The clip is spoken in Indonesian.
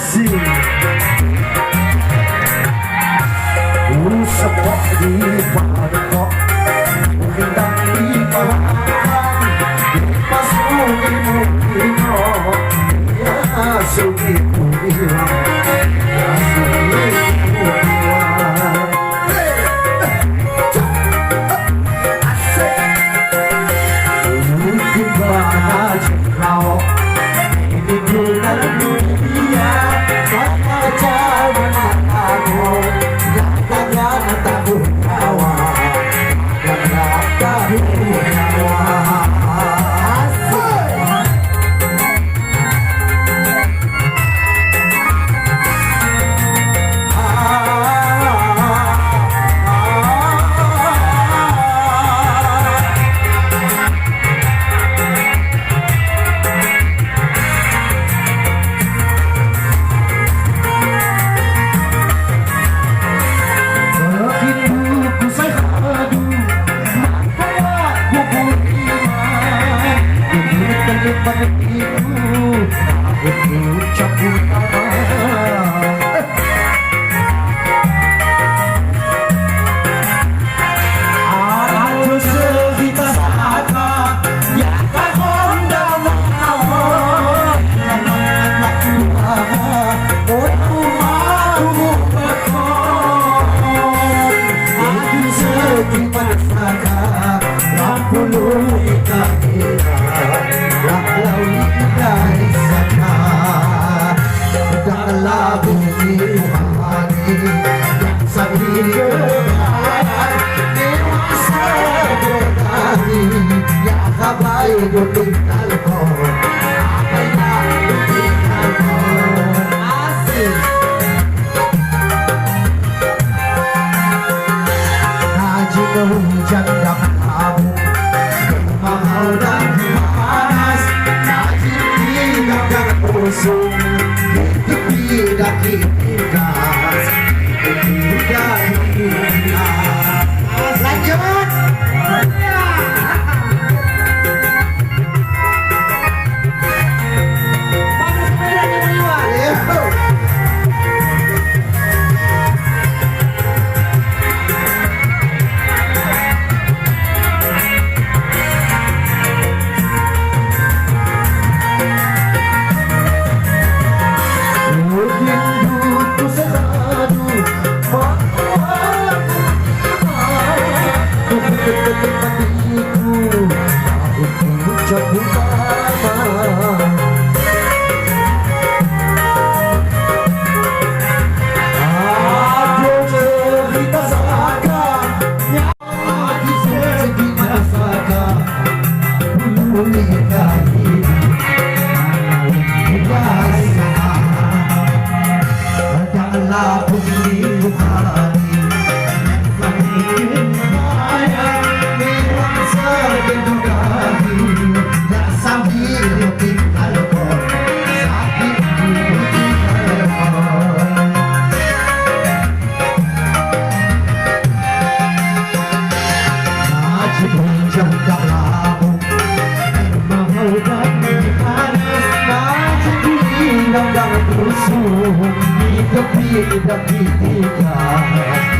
Asik. Semua di pangkok bintang di palang pas mungkin ya suki pulang ya suki pulang mungkin baca kau ini bukan dunia maka jangan aku takut nyawa jangan takut nyawa hujan dan abu mahal dan panas najib dan usung tepi daki gas hujan lanjut Di tepi gas